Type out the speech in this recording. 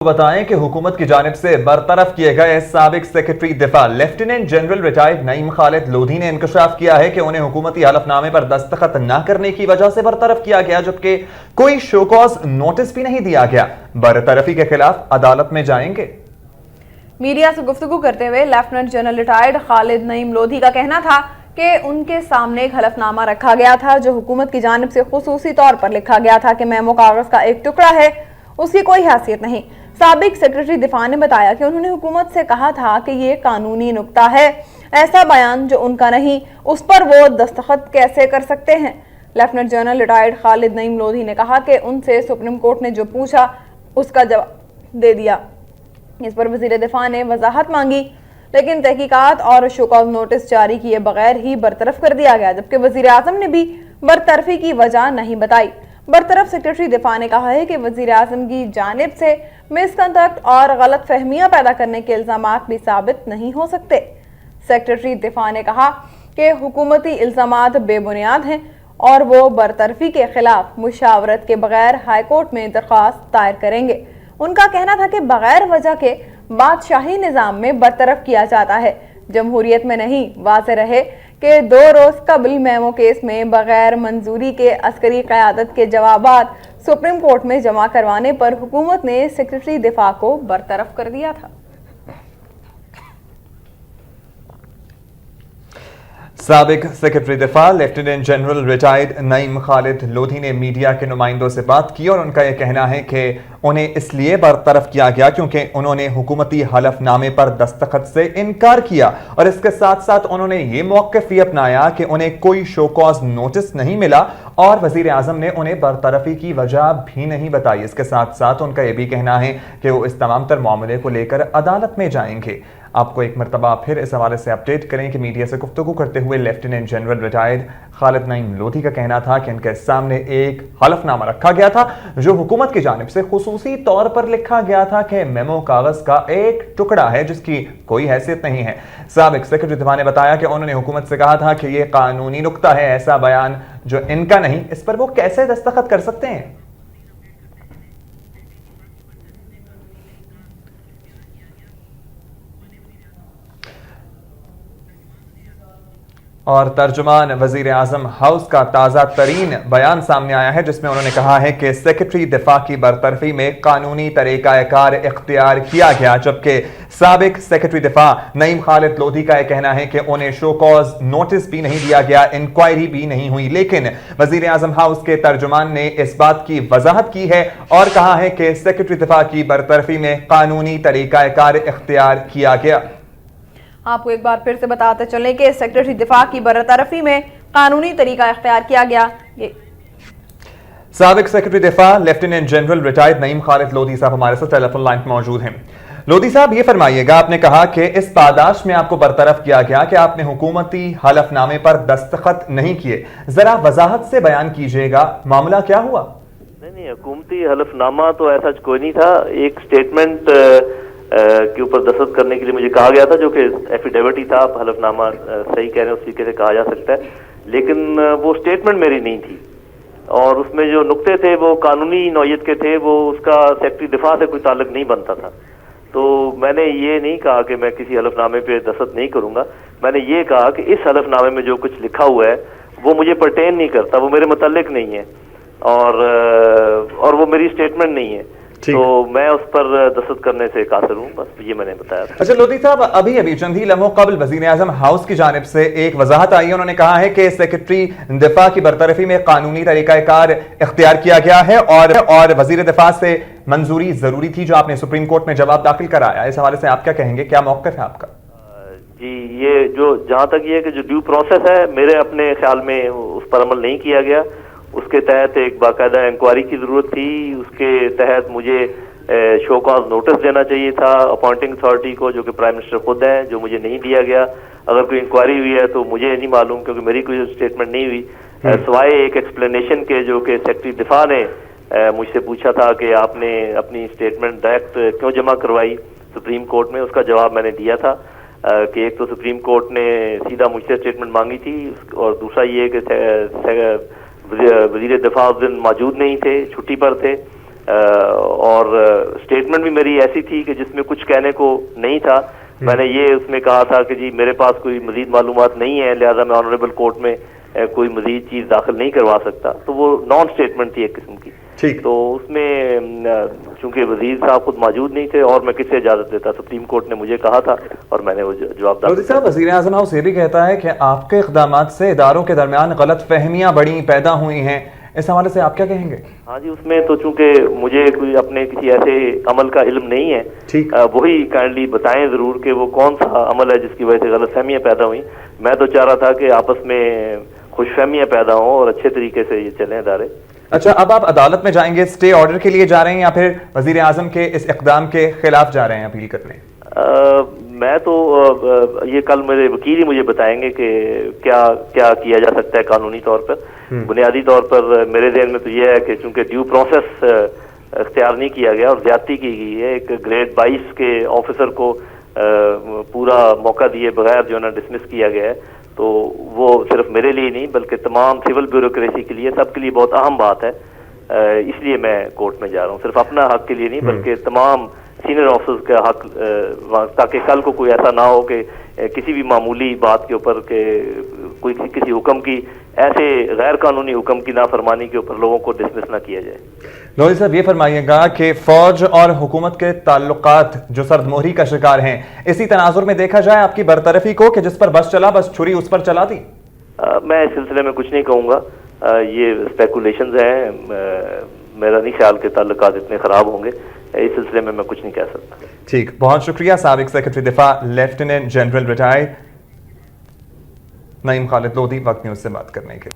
بتائیں کہ حکومت کی جانب سے برطرف کیے گئے سابق سیکرٹری دفاع لیفٹیننٹ جنرل ریٹائرڈ نعیم خالد لودھی نے انکشاف کیا ہے کہ انہیں حکومتی حلف نامے پر دستخط نہ کرنے کی وجہ سے برطرف کیا گیا، جبکہ کوئی شو کاز نوٹس بھی نہیں دیا گیا۔ برطرفی کے خلاف عدالت میں جائیں گے۔ میڈیا سے گفتگو کرتے ہوئے لیفٹیننٹ جنرل ریٹائرڈ خالد نعیم لودھی کا کہنا تھا کہ ان کے سامنے ایک حلف نامہ رکھا گیا تھا جو حکومت کی جانب سے خصوصی طور پر لکھا گیا تھا کہ میمو کاغذ کا ایک ٹکڑا ہے، اس کی کوئی حیثیت نہیں۔ سابق سیکرٹری دفاع نے بتایا کہ انہوں نے حکومت سے کہا تھا کہ یہ قانونی نکتہ ہے، ایسا بیان جو ان کا نہیں اس پر وہ دستخط کیسے کر سکتے ہیں۔ لیفٹیننٹ جنرل ریٹائرڈ خالد نعیم لودھی نے کہا کہ ان سے سپریم کورٹ نے جو پوچھا اس کا جواب دے دیا۔ اس پر وزیر دفاع نے وضاحت مانگی، لیکن تحقیقات اور شوکاز نوٹس جاری کیے بغیر ہی برطرف کر دیا گیا، جبکہ وزیر اعظم نے بھی برطرفی کی وجہ نہیں بتائی۔ برطرف سیکرٹری دفاع نے کہا ہے کہ وزیر اعظم کی جانب سے مس کنڈکٹ اور غلط فہمیاں پیدا کرنے کے الزامات بھی ثابت نہیں ہو سکتے۔ سیکرٹری دفاع نے کہا کہ حکومتی الزامات بے بنیاد ہیں اور وہ برطرفی کے خلاف مشاورت کے بغیر ہائی کورٹ میں درخواست دائر کریں گے۔ ان کا کہنا تھا کہ بغیر وجہ کے بادشاہی نظام میں برطرف کیا جاتا ہے، جمہوریت میں نہیں۔ واضح رہے کہ 2 روز قبل میمو کیس میں بغیر منظوری کے عسکری قیادت کے جوابات سپریم کورٹ میں جمع کروانے پر حکومت نے سیکرٹری دفاع کو برطرف کر دیا تھا۔ سابق سیکرٹری دفاع لیفٹیننٹ جنرل ریٹائرڈ نعیم خالد لودھی نے میڈیا کے نمائندوں سے بات کی اور ان کا یہ کہنا ہے کہ انہیں اس لیے برطرف کیا گیا کیونکہ انہوں نے حکومتی حلف نامے پر دستخط سے انکار کیا، اور اس کے ساتھ ساتھ انہوں نے یہ موقف بھی اپنایا کہ انہیں کوئی شو کاز نوٹس نہیں ملا اور وزیر اعظم نے انہیں برطرفی کی وجہ بھی نہیں بتائی۔ اس کے ساتھ ساتھ ان کا یہ بھی کہنا ہے کہ وہ اس تمام تر معاملے کو لے کر عدالت میں جائیں گے۔ آپ کو ایک مرتبہ پھر اس حوالے سے اپڈیٹ کریں کہ میڈیا سے گفتگو کرتے ہوئے لیفٹیننٹ جنرل ریٹائرڈ خالد نعیم لودھی کا کہنا تھا کہ ان کے سامنے ایک حلف نامہ رکھا گیا تھا جو حکومت کی جانب سے خصوصی طور پر لکھا گیا تھا کہ میمو کاغذ کا ایک ٹکڑا ہے جس کی کوئی حیثیت نہیں ہے۔ سابق سیکرٹری دفاع نے بتایا کہ انہوں نے حکومت سے کہا تھا کہ یہ قانونی نکتہ ہے، ایسا بیان جو ان کا نہیں اس پر وہ کیسے دستخط کر سکتے ہیں۔ اور ترجمان وزیر اعظم ہاؤس کا تازہ ترین بیان سامنے آیا ہے جس میں انہوں نے کہا ہے کہ سیکرٹری دفاع کی برطرفی میں قانونی طریقہ کار اختیار کیا گیا، جبکہ سابق سیکرٹری دفاع نعیم خالد لودھی کا یہ کہنا ہے کہ انہیں شو کاز نوٹس بھی نہیں دیا گیا، انکوائری بھی نہیں ہوئی۔ لیکن وزیر اعظم ہاؤس کے ترجمان نے اس بات کی وضاحت کی ہے اور کہا ہے کہ سیکرٹری دفاع کی برطرفی میں قانونی طریقہ کار اختیار کیا گیا۔ آپ کو ایک بار پھر سے بتاتے چلیں کہ سیکرٹری دفاع کی برطرفی میں قانونی طریقہ اختیار کیا گیا۔ سابق سیکرٹری دفاع لیفٹیننٹ جنرل ریٹائرڈ نعیم خالد لودھی صاحب ہمارے ساتھ ٹیلی فون لائن پر موجود ہیں۔ لودھی صاحب یہ فرمائیے گا، آپ نے کہا کہ اس پاداش میں آپ کو برطرف کیا گیا کہ آپ نے حکومتی حلف نامے پر دستخط نہیں کیے، ذرا وضاحت سے بیان کیجئے گا معاملہ کیا ہوا؟ نہیں، حکومتی حلف نامہ تو ایسا کوئی نہیں تھا۔ ایک سٹیٹمنٹ کے اوپر دستخط کرنے کے لیے مجھے کہا گیا تھا جو کہ ایفیڈیوٹ ہی تھا، آپ حلف نامہ صحیح کہہ رہے ہیں اس طریقے سے کہا جا سکتا ہے، لیکن وہ سٹیٹمنٹ میری نہیں تھی اور اس میں جو نقطے تھے وہ قانونی نوعیت کے تھے، وہ اس کا سیکرٹری دفاع سے کوئی تعلق نہیں بنتا تھا۔ تو میں نے یہ نہیں کہا کہ میں کسی حلف نامے پہ دستخط نہیں کروں گا، میں نے یہ کہا کہ اس حلف نامے میں جو کچھ لکھا ہوا ہے وہ مجھے پرٹین نہیں کرتا، وہ میرے متعلق نہیں ہے اور وہ میری سٹیٹمنٹ نہیں ہے، تو میں اس پر دستخط کرنے سے قاصر ہوں، بس یہ میں نے بتایا تھا۔ اچھا لودھی صاحب، ابھی چند ہی لمحوں قبل وزیر اعظم ہاؤس کی جانب سے ایک وضاحت آئی ہے، انہوں نے کہا ہے کہ سیکرٹری دفاع کی برطرفی میں قانونی طریقہ کار اختیار کیا گیا ہے اور وزیر دفاع سے منظوری ضروری تھی جو آپ نے سپریم کورٹ میں جواب داخل کرایا۔ اس حوالے سے آپ کیا کہیں گے، کیا موقف ہے آپ کا؟ جی، یہ جو جہاں تک یہ کہ جو ڈیو پروسیس ہے میرے اپنے خیال میں اس پر عمل نہیں کیا گیا۔ اس کے تحت ایک باقاعدہ انکوائری کی ضرورت تھی، اس کے تحت مجھے شو کاز نوٹس دینا چاہیے تھا اپوائنٹنگ اتھارٹی کو جو کہ پرائم منسٹر خود ہیں، جو مجھے نہیں دیا گیا۔ اگر کوئی انکوائری ہوئی ہے تو مجھے نہیں معلوم کیونکہ میری کوئی اسٹیٹمنٹ نہیں ہوئی، سوائے ایک ایکسپلینیشن کے جو کہ سیکرٹری دفاع نے مجھ سے پوچھا تھا کہ آپ نے اپنی اسٹیٹمنٹ ڈائریکٹ کیوں جمع کروائی سپریم کورٹ میں۔ اس کا جواب میں نے دیا تھا کہ ایک تو سپریم کورٹ نے سیدھا مجھ سے اسٹیٹمنٹ مانگی تھی اور دوسرا یہ کہ وزیر دفاع اس دن موجود نہیں تھے، چھٹی پر تھے، اور اسٹیٹمنٹ بھی میری ایسی تھی کہ جس میں کچھ کہنے کو نہیں تھا. میں نے یہ اس میں کہا تھا کہ جی میرے پاس کوئی مزید معلومات نہیں ہے, لہذا میں آنریبل کورٹ میں کوئی مزید چیز داخل نہیں کروا سکتا. تو وہ نان اسٹیٹمنٹ تھی ایک قسم کی. تو اس میں چونکہ وزیر صاحب خود موجود نہیں تھے اور میں کس سے اجازت دیتا, سپریم کورٹ نے مجھے کہا تھا اور میں نے وہ جواب لودھی صاحب, وزیر اعظم ہاؤس یہ بھی کہتا ہے کہ آپ کے اقدامات سے اداروں کے درمیان غلط فہمیاں بڑی پیدا ہوئی ہیں, اس حوالے سے آپ کیا کہیں گے؟ ہاں جی, اس میں تو چونکہ مجھے کوئی اپنے کسی ایسے عمل کا علم نہیں ہے, وہی کائنڈلی بتائیں ضرور کہ وہ کون سا عمل ہے جس کی وجہ سے غلط فہمیاں پیدا ہوئیں. میں تو چاہ رہا تھا کہ آپس میں خوش فہمیاں پیدا ہوں اور اچھے طریقے سے یہ چلیں ادارے. اچھا, اب آپ عدالت میں جائیں گے, اسٹے آرڈر کے لیے جا رہے ہیں یا پھر وزیر اعظم کے اس اقدام کے خلاف جا رہے ہیں اپیل کرنے؟ میں تو یہ کل میرے وکیل ہی مجھے بتائیں گے کہ کیا کیا کیا جا سکتا ہے قانونی طور پر. بنیادی طور پر میرے ذہن میں تو یہ ہے کہ چونکہ ڈیو پروسیس اختیار نہیں کیا گیا اور زیادتی کی گئی ہے, ایک گریڈ 22 کے آفیسر کو پورا موقع دیے بغیر جو ہے نا ڈسمس کیا گیا ہے, تو وہ صرف میرے لیے نہیں بلکہ تمام سول بیوروکریسی کے لیے, سب کے لیے بہت اہم بات ہے. اس لیے میں کورٹ میں جا رہا ہوں, صرف اپنا حق کے لیے نہیں بلکہ تمام سینئر آفیسرز کا حق, تاکہ کل کو کوئی ایسا نہ ہو کہ کسی بھی معمولی بات کے اوپر کہ کوئی کسی حکم کی, ایسے غیر قانونی حکم کی نافرمانی کے اوپر لوگوں کو ڈسمس نہ کیا جائے. لودھی صاحب, یہ فرمائیے گا کہ فوج اور حکومت کے تعلقات جو سرد مہری کا شکار ہیں, اسی تناظر میں دیکھا جائے آپ کی برطرفی کو کہ جس پر بس چلا بس چھری اس پر چلا دی؟ میں اس سلسلے میں کچھ نہیں کہوں گا, یہ اسپیکولیشنز ہیں, میرا نہیں خیال کہ تعلقات اتنے خراب ہوں گے, اس سلسلے میں کچھ نہیں کہہ سکتا. ٹھیک, بہت شکریہ. سابق سیکرٹری دفاع لیفٹیننٹ جنرل ریٹائرڈ نعیم خالد لودھی وقت نیوز سے بات کرنے کے